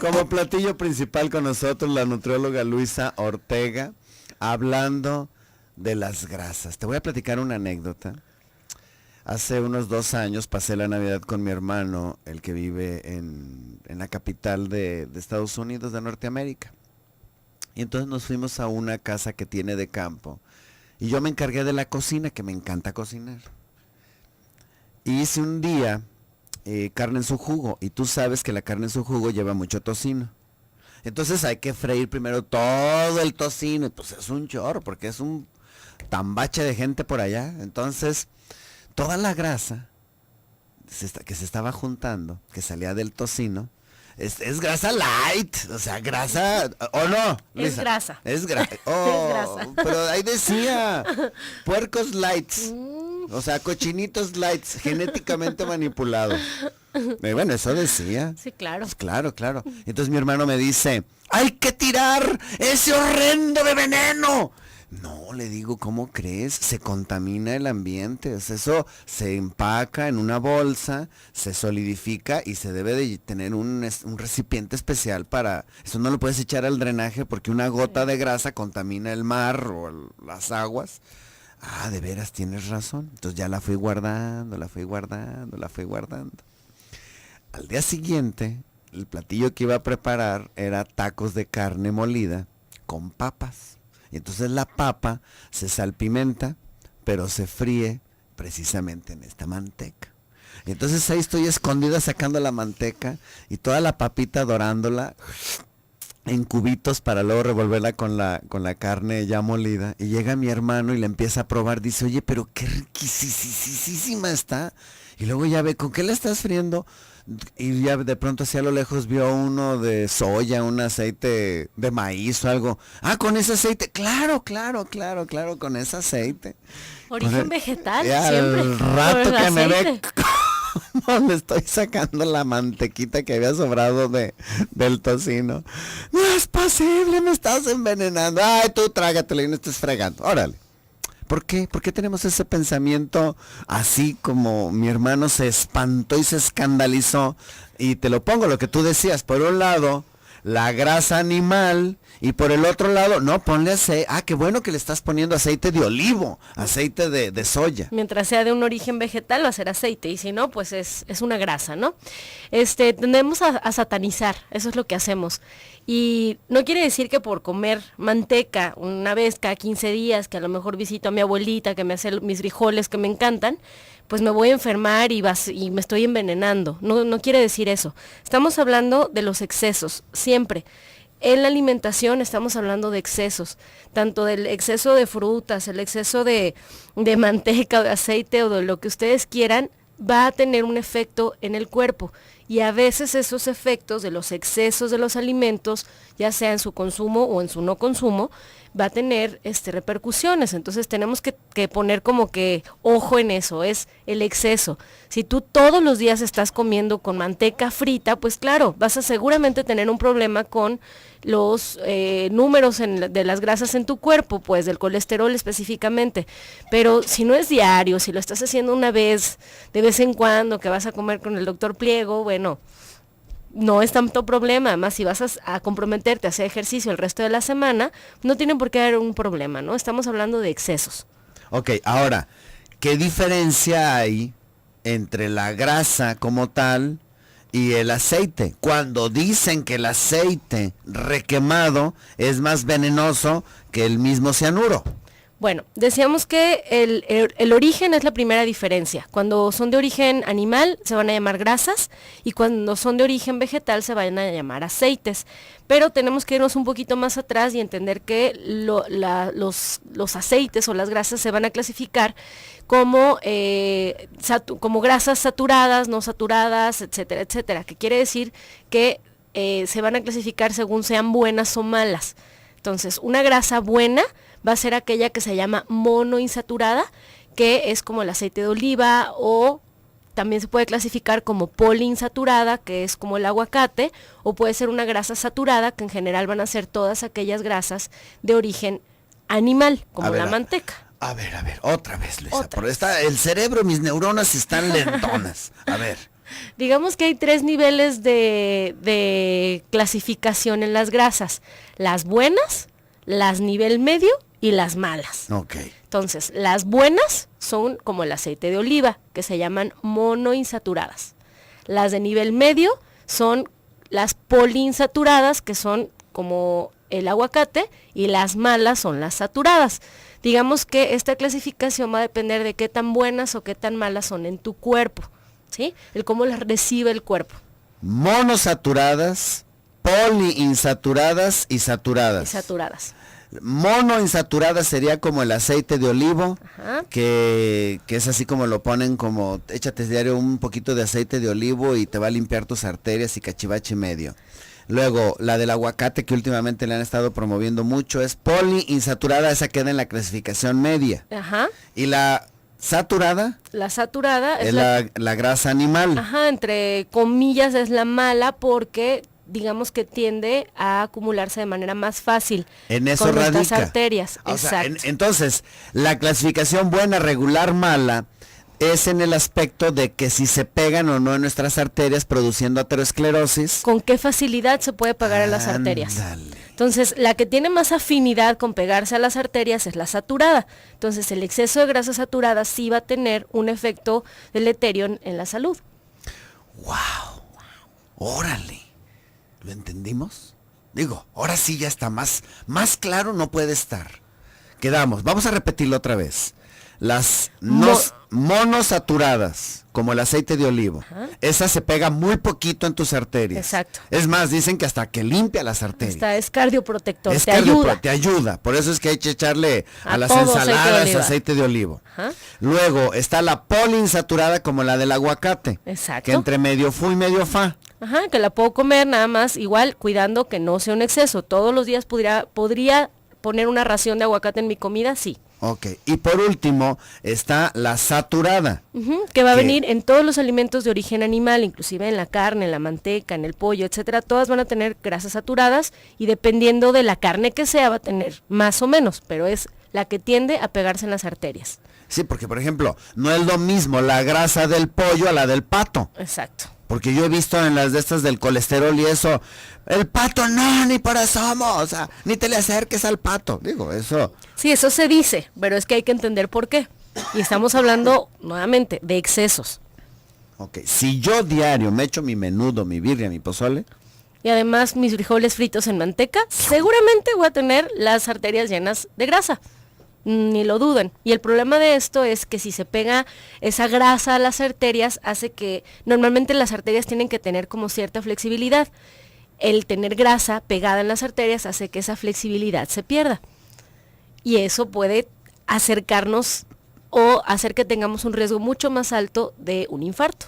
Como platillo principal con nosotros la nutrióloga Luisa Ortega, hablando de las grasas. Te voy a platicar una anécdota. Hace unos 2 años pasé la Navidad con mi hermano, el que vive en la capital de Estados Unidos, de Norteamérica. Y entonces nos fuimos a una casa que tiene de campo. Y yo me encargué de la cocina, que me encanta cocinar. Y hice un día carne en su jugo. Y tú sabes que la carne en su jugo lleva mucho tocino. Entonces hay que freír primero todo el tocino. Y pues es un chorro, porque es un tambache de gente por allá. Entonces, toda la grasa que se estaba juntando, que salía del tocino, es grasa light, o sea, grasa, ¿o no, Luisa? Es grasa. Es grasa. Oh, es grasa. Pero ahí decía, puercos lights, o sea, cochinitos lights, genéticamente manipulados. Bueno, eso decía. Sí, claro. Pues claro. Entonces mi hermano me dice, ¡hay que tirar ese horrendo de veneno! No, le digo, ¿cómo crees? Se contamina el ambiente, o sea, eso se empaca en una bolsa, se solidifica y se debe de tener un recipiente especial para... Eso no lo puedes echar al drenaje porque una gota de grasa contamina el mar o las aguas. Ah, de veras, tienes razón. Entonces ya la fui guardando. Al día siguiente, el platillo que iba a preparar era tacos de carne molida con papas. Y entonces la papa se salpimenta, pero se fríe precisamente en esta manteca. Y entonces ahí estoy escondida sacando la manteca y toda la papita dorándola en cubitos para luego revolverla con la carne ya molida. Y llega mi hermano y la empieza a probar. Dice, oye, pero qué riquísima está. Y luego ya ve, ¿con qué la estás friendo? Y ya de pronto hacia lo lejos vio uno de soya, un aceite de maíz o algo. Ah, con ese aceite, claro, con ese aceite. Origen vegetal, siempre. Al rato que me ve cómo le estoy sacando la mantequita que había sobrado del tocino. No es posible, me estás envenenando. Ay, tú trágatelo y no estés fregando. Órale. ¿Por qué? ¿Por qué tenemos ese pensamiento así como mi hermano se espantó y se escandalizó? Y te lo pongo, lo que tú decías, por un lado, la grasa animal, y por el otro lado, no, ponle aceite. Ah, qué bueno que le estás poniendo aceite de olivo, aceite de soya. Mientras sea de un origen vegetal va a ser aceite, y si no, pues es una grasa, ¿no? Tendemos a satanizar, eso es lo que hacemos. Y no quiere decir que por comer manteca una vez cada 15 días, que a lo mejor visito a mi abuelita que me hace mis frijoles que me encantan, pues me voy a enfermar y me estoy envenenando. No quiere decir eso. Estamos hablando de los excesos, siempre. En la alimentación estamos hablando de excesos, tanto del exceso de frutas, el exceso de manteca o de aceite o de lo que ustedes quieran, va a tener un efecto en el cuerpo. Y a veces esos efectos de los excesos de los alimentos, ya sea en su consumo o en su no consumo, va a tener repercusiones. Entonces tenemos que poner como que ojo en eso, es el exceso. Si tú todos los días estás comiendo con manteca frita, pues claro, vas a seguramente tener un problema con los números de las grasas en tu cuerpo, pues del colesterol específicamente. Pero si no es diario, si lo estás haciendo una vez, de vez en cuando, que vas a comer con el doctor Pliego, bueno, no es tanto problema. Además, si vas a comprometerte a hacer ejercicio el resto de la semana, no tiene por qué haber un problema, ¿no? Estamos hablando de excesos. Ok, ahora, ¿qué diferencia hay entre la grasa como tal y el aceite? Cuando dicen que el aceite requemado es más venenoso que el mismo cianuro. Bueno, decíamos que el origen es la primera diferencia. Cuando son de origen animal se van a llamar grasas y cuando son de origen vegetal se van a llamar aceites. Pero tenemos que irnos un poquito más atrás y entender que los aceites o las grasas se van a clasificar como grasas saturadas, no saturadas, etcétera, etcétera. Que quiere decir que se van a clasificar según sean buenas o malas. Entonces, una grasa buena va a ser aquella que se llama monoinsaturada, que es como el aceite de oliva, o también se puede clasificar como poliinsaturada, que es como el aguacate, o puede ser una grasa saturada, que en general van a ser todas aquellas grasas de origen animal, como la manteca. A ver, otra vez, Luisa. El cerebro, mis neuronas están lentonas. A ver. Digamos que hay 3 niveles de clasificación en las grasas. Las buenas, las nivel medio y las malas. Ok. Entonces, las buenas son como el aceite de oliva, que se llaman monoinsaturadas. Las de nivel medio son las poliinsaturadas, que son como el aguacate, y las malas son las saturadas. Digamos que esta clasificación va a depender de qué tan buenas o qué tan malas son en tu cuerpo, ¿sí? El cómo las recibe el cuerpo. Monosaturadas, poliinsaturadas y saturadas. Y saturadas. Monoinsaturada sería como el aceite de olivo, Ajá. que es así como lo ponen, como échate diario un poquito de aceite de olivo y te va a limpiar tus arterias y cachivache medio. Luego, la del aguacate, que últimamente le han estado promoviendo mucho, es poliinsaturada, esa queda en la clasificación media. Ajá. Y la saturada La saturada es la grasa animal. Ajá, entre comillas es la mala porque digamos que tiende a acumularse de manera más fácil En eso con radica. nuestras arterias. O sea, Exacto. entonces, la clasificación buena, regular, mala, es en el aspecto de que si se pegan o no en nuestras arterias produciendo aterosclerosis. ¿Con qué facilidad se puede pegar a las arterias? Ándale. Entonces, la que tiene más afinidad con pegarse a las arterias es la saturada. Entonces, el exceso de grasa saturada sí va a tener un efecto deleterio en la salud. ¡Wow! ¡Órale! ¿Lo entendimos? Digo, ahora sí ya está más claro, no puede estar. Quedamos, vamos a repetirlo otra vez. Las monosaturadas, como el aceite de olivo, Ajá. esa se pega muy poquito en tus arterias. Exacto. Es más, dicen que hasta que limpia las arterias. Esta es cardioprotector, Es te cardio- ayuda. te ayuda. Por eso es que hay que echarle a A las todo aceite de ensaladas oliva. aceite de olivo. Ajá. Luego está la poliinsaturada, como la del aguacate. Exacto. Que entre medio fu y medio fa. Ajá, que la puedo comer nada más, igual cuidando que no sea un exceso. Todos los días podría poner una ración de aguacate en mi comida, sí. Ok. Y por último está la saturada. Ujú, que va a ¿Qué? venir en todos los alimentos de origen animal, inclusive en la carne, en la manteca, en el pollo, etcétera. Todas van a tener grasas saturadas y dependiendo de la carne que sea va a tener más o menos, pero es la que tiende a pegarse en las arterias. Sí, porque por ejemplo, no es lo mismo la grasa del pollo a la del pato. Exacto. Porque yo he visto en las de estas del colesterol y eso, el pato no, ni por asomo, o sea, ni te le acerques al pato. Digo, eso. Sí, eso se dice, pero es que hay que entender por qué. Y estamos hablando nuevamente de excesos. Ok, si yo diario me echo mi menudo, mi birria, mi pozole, Y además mis frijoles fritos en manteca, seguramente voy a tener las arterias llenas de grasa. Ni lo duden. Y el problema de esto es que si se pega esa grasa a las arterias, hace que normalmente las arterias tienen que tener como cierta flexibilidad. El tener grasa pegada en las arterias hace que esa flexibilidad se pierda. Y eso puede acercarnos o hacer que tengamos un riesgo mucho más alto de un infarto.